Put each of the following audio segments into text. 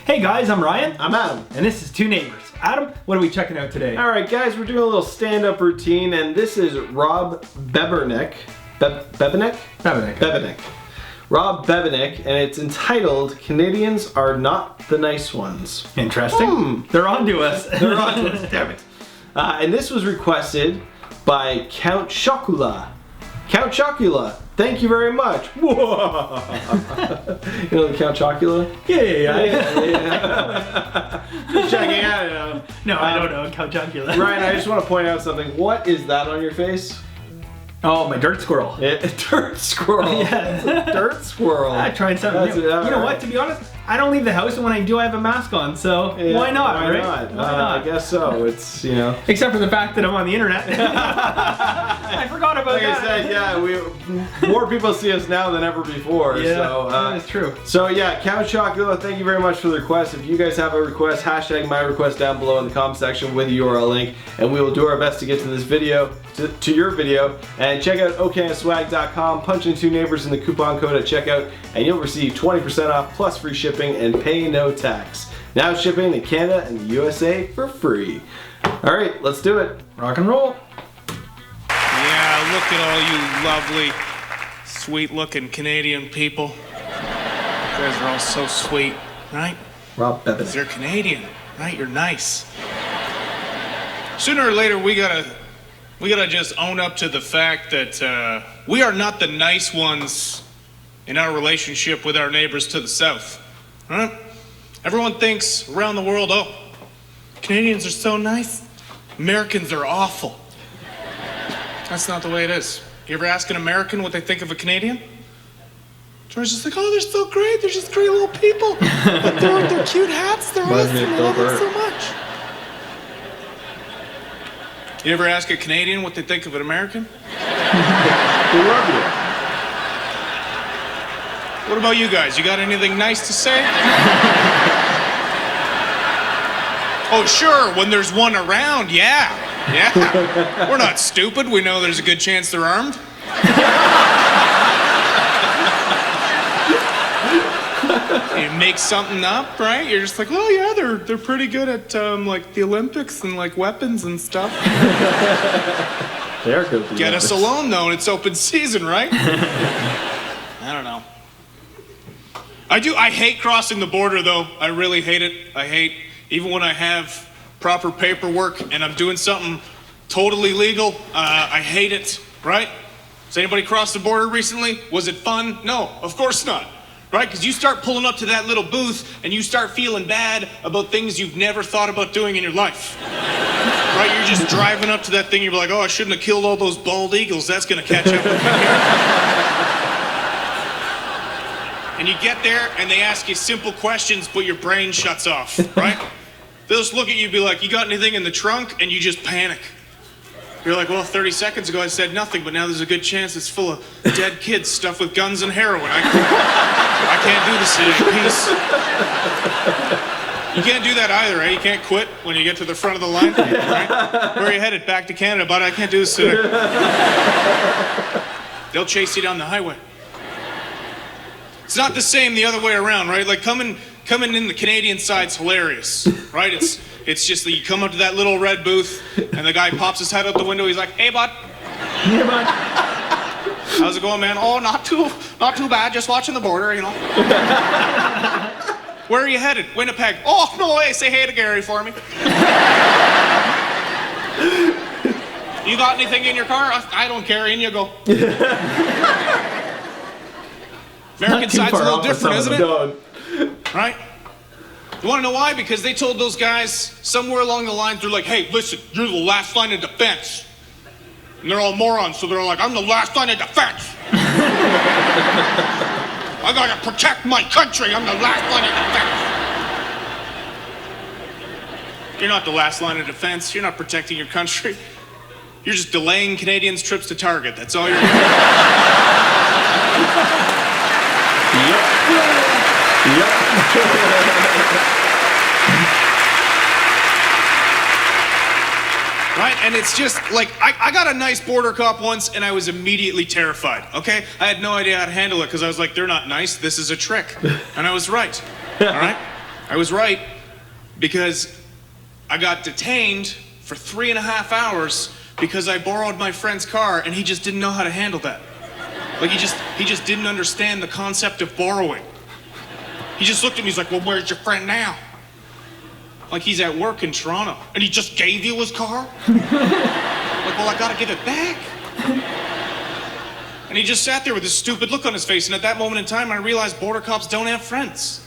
Hey guys, I'm Ryan. I'm Adam. And this is Two Neighbors. Adam, what are we checking out today? Alright guys, we're doing a little stand-up routine, and this is Rob Bebenek. Bebenek? Bebenek. Rob Bebenek, and it's entitled, Canadians Are Not the Nice Ones. Interesting. They're on to us. They're on to us, damn it. And this was requested by Count Chocula. Count Chocula, thank you very much. Whoa. You know the Count Chocula? Yeah. Just checking out, you know. No, I don't know. Count Chocula. Ryan, I just want to point out something. What is that on your face? Oh, my dirt squirrel. Dirt squirrel. Yeah. Dirt squirrel. I tried something new. You know what? To be honest, I don't leave the house, and when I do, I have a mask on. So why not? Why right? not? Why not? I guess so. It's, you know. Except for the fact that I'm on the internet. I forgot about like that. I said, yeah, more people see us now than ever before. Yeah, so, that is true. So yeah, Count Chocula, thank you very much for the request. If you guys have a request, hashtag my request down below in the comment section with the URL link, and we will do our best to get to this video, to your video. And check out okanswag.com, punch in Two Neighbors in the coupon code at checkout, and you'll receive 20% off plus free shipping and pay no tax. Now shipping to Canada and the USA for free. All right, let's do it. Rock and roll. Yeah, look at all you lovely, sweet-looking Canadian people. You guys are all so sweet, right? Rob Bebenek. You're Canadian, right? You're nice. Sooner or later, we gotta just own up to the fact that we are not the nice ones in our relationship with our neighbors to the south. Right? Everyone thinks around the world, oh, Canadians are so nice. Americans are awful. That's not the way it is. You ever ask an American what they think of a Canadian? George's just like, oh, they're so great. They're just great little people. But they're cute hats. They're awesome. I love them so much. You ever ask a Canadian what they think of an American? We love you. What about you guys? You got anything nice to say? Oh, sure, when there's one around, yeah. We're not stupid. We know there's a good chance they're armed. You make something up, right? You're just like, oh yeah, they're pretty good at like the Olympics and like weapons and stuff. They're good. Get us alone though, and it's open season, right? I don't know. I hate crossing the border though. I really hate it. I hate, even when I have proper paperwork and I'm doing something totally legal, I hate it, right? Has anybody crossed the border recently? Was it fun? No, of course not. Right? Because you start pulling up to that little booth and you start feeling bad about things you've never thought about doing in your life. Right? You're just driving up to that thing, you're like, oh, I shouldn't have killed all those bald eagles. That's going to catch up with me here. And you get there and they ask you simple questions, but your brain shuts off, right? They'll just look at you and be like, you got anything in the trunk? And you just panic. You're like, well, 30 seconds ago I said nothing, but now there's a good chance it's full of dead kids stuffed with guns and heroin. I can't do this in peace. You can't do that either, right? You can't quit when you get to the front of the line, right? Where are you headed? Back to Canada, but I can't do this today. They'll chase you down the highway. It's not the same the other way around, right? Like coming in the Canadian side's hilarious, right? It's just that you come up to that little red booth and the guy pops his head out the window. He's like, hey, bud. Hey, bud. How's it going, man? Oh, not too bad. Just watching the border, you know. Where are you headed? Winnipeg. Oh, no way. Say hey to Gary for me. You got anything in your car? I don't care. In you go. American side's a little different, isn't it? Right? You want to know why? Because they told those guys somewhere along the line, they're like, hey, listen, you're the last line of defense. And they're all morons, so they're like, I'm the last line of defense. I gotta protect my country. I'm the last line of defense. You're not the last line of defense. You're not protecting your country. You're just delaying Canadians' trips to Target. That's all you're doing. Yep. Right? And it's just like, I got a nice border cop once and I was immediately terrified, okay? I had no idea how to handle it because I was like, they're not nice, this is a trick. And I was right, all right? I was right, because I got detained for 3.5 hours because I borrowed my friend's car and he just didn't know how to handle that. Like he just didn't understand the concept of borrowing. He just looked at me, he's like, well, where's your friend now? Like he's at work in Toronto and he just gave you his car? Like, well, I gotta give it back. And he just sat there with this stupid look on his face, and at that moment in time, I realized border cops don't have friends.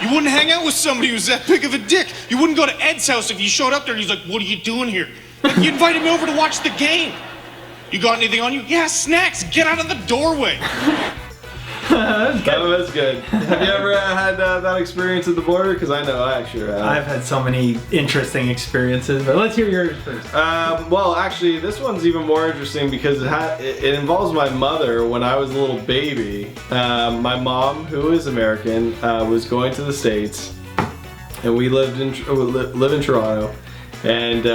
You wouldn't hang out with somebody who's that big of a dick. You wouldn't go to Ed's house if you showed up there and he's like, what are you doing here? Like, you invited me over to watch the game. You got anything on you? Yeah, snacks. Get out of the doorway. That was good. Have you ever had that experience at the border? Because I know I actually have. I've had so many interesting experiences, but let's hear yours first. Well, actually, this one's even more interesting because it involves my mother when I was a little baby. My mom, who is American, was going to the States, and we live in Toronto, and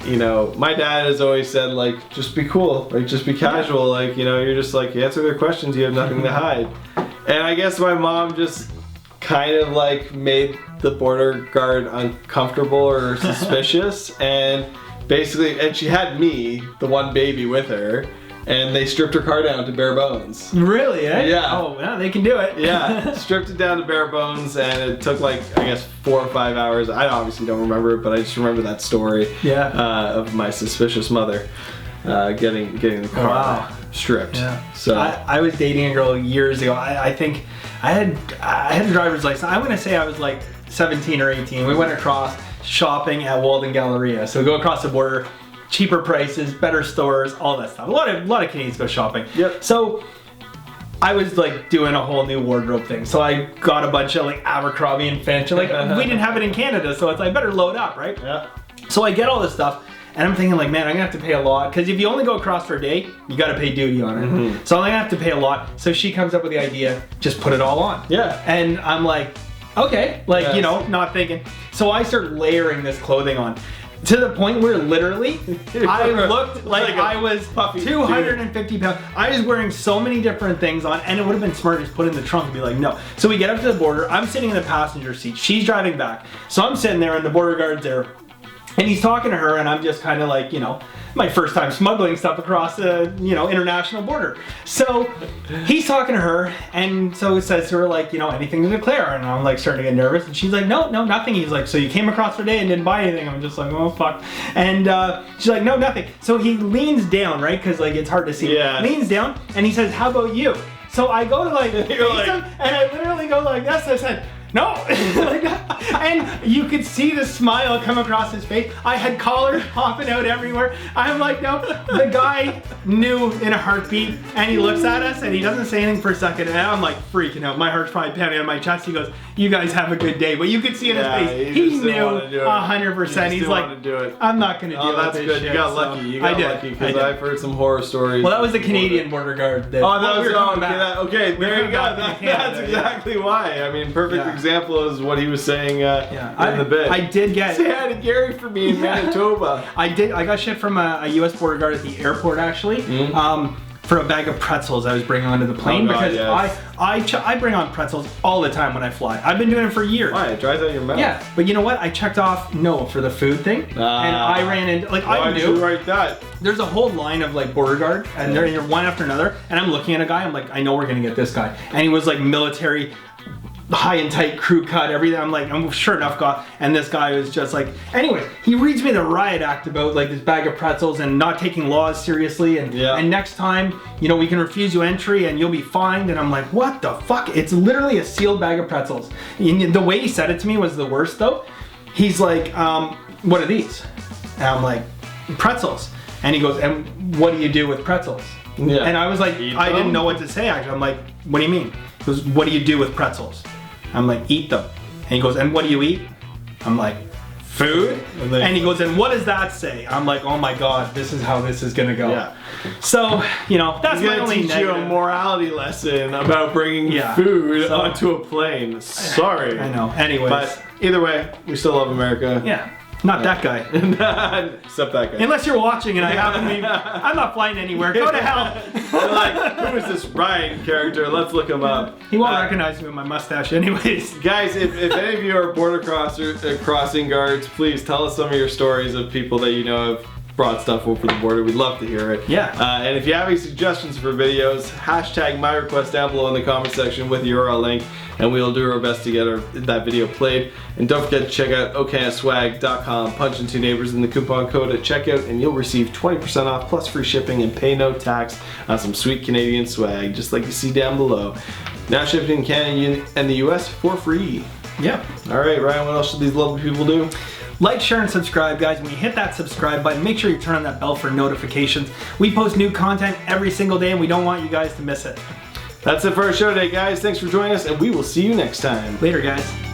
you know, my dad has always said, like, just be cool, like, just be casual, like, you know, you're just like, you answer their questions, you have nothing to hide. And I guess my mom just kind of like made the border guard uncomfortable or suspicious, and basically, and she had me, the one baby, with her, and they stripped her car down to bare bones. Really, eh? Yeah. Oh, yeah, they can do it. Yeah, stripped it down to bare bones, and it took like, I guess, 4 or 5 hours. I obviously don't remember it, but I just remember that story. Yeah. Of my suspicious mother getting the car stripped. Yeah. So I was dating a girl years ago. I think I had a driver's license. I'm gonna say I was like 17 or 18. We went across shopping at Walden Galleria. So we go across the border. Cheaper prices, better stores, all that stuff. A lot of Canadians go shopping. Yep. So I was like doing a whole new wardrobe thing. So I got a bunch of like Abercrombie and Fitch. Like we didn't have it in Canada, so it's like better load up, right? yeah. So I get all this stuff, and I'm thinking like, man, I'm gonna have to pay a lot because if you only go across for a day, you gotta pay duty on it. Mm-hmm. So I'm gonna have to pay a lot. So she comes up with the idea, just put it all on. Yeah. And I'm like, okay, like Yes. you know, not thinking. So I start layering this clothing on. To the point where literally, I looked like I was puffy 250 pounds. I was wearing so many different things on, and it would have been smart to just put it in the trunk and be like, no. So we get up to the border. I'm sitting in the passenger seat. She's driving back. So I'm sitting there, and the border guard's there. And he's talking to her, and I'm just kind of like, you know, my first time smuggling stuff across the, you know, international border. So he's talking to her, and so it says to her, like, you know, anything to declare? And I'm like starting to get nervous, and she's like, no, nothing. He's like, so you came across today and didn't buy anything? I'm just like, oh, fuck. And she's like, no, nothing. So he leans down, right? Because, like, it's hard to see. Yeah. Leans down, and he says, how about you? So I go to, like, face like- him, and I literally go like this. I said, no. And you could see the smile come across his face. I had collars popping out everywhere. I'm like, no. The guy knew in a heartbeat, and he looks at us and he doesn't say anything for a second, and I'm like freaking out. My heart's probably pounding on my chest. He goes, you guys have a good day. But you could see in his face, he knew 100%. He's like, do it. I'm not gonna deal with this good. shit. You got So lucky. You got lucky because I've heard some horror stories. Well, that was the Canadian border guard. Oh, that was coming okay. There you go. back to That's Canada, exactly why. I mean, perfect Yeah. example is what he was saying in the bit. I did get. Say hi to Gary for me in Manitoba. I got shit from a U.S. border guard at the airport actually. For a bag of pretzels I was bringing onto the plane Oh, God, because yes. I bring on pretzels all the time when I fly. I've been doing it for years. Why? It dries out your mouth. Yeah, but you know what? I checked off no for the food thing, and I ran into like Why I did you knew write that? there's a whole line of like border guard, and they're one after another, and I'm looking at a guy. I'm like, I know we're gonna get this guy, and he was like military. High and tight crew cut, everything. I'm like, I'm sure enough got, and this guy was just like, anyway, he reads me the riot act about like this bag of pretzels and not taking laws seriously, and next time, you know, we can refuse you entry and you'll be fined. And I'm like, what the fuck? It's literally a sealed bag of pretzels. And the way he said it to me was the worst though. He's like, what are these? And I'm like, pretzels. And he goes, and what do you do with pretzels? Yeah. And I was like, I didn't know what to say actually. I'm like, what do you mean? He goes, what do you do with pretzels? I'm like, eat them. And he goes, and what do you eat? I'm like, food? And he goes, and what does that say? I'm like, oh my God, this is how this is gonna go. Yeah. So, you know, that's He's my gonna only teach you a negative. morality lesson about bringing food onto a plane. Sorry. I know. Anyways. But either way, we still love America. Yeah. Not that guy. Except that guy. Unless you're watching and I happen to be, I'm not flying anywhere. Go to hell. You're like, who is this Ryan character? Let's look him up. He won't recognize me with my mustache anyways. Guys, if any of you are border crossing guards, please tell us some of your stories of people that you know have brought stuff over the border. We'd love to hear it. Yeah. And if you have any suggestions for videos, hashtag my request down below in the comment section with the URL link, and we'll do our best to get that video played. And don't forget to check out okanaswag.com, punch in 2 neighbors in the coupon code at checkout, and you'll receive 20% off plus free shipping and pay no tax on some sweet Canadian swag, just like you see down below. Now shipping in Canada and the US for free. Yeah. All right, Ryan, what else should these lovely people do? Like, share, and subscribe, guys. When you hit that subscribe button, make sure you turn on that bell for notifications. We post new content every single day, and we don't want you guys to miss it. That's it for our show today, guys. Thanks for joining us, and we will see you next time. Later, guys.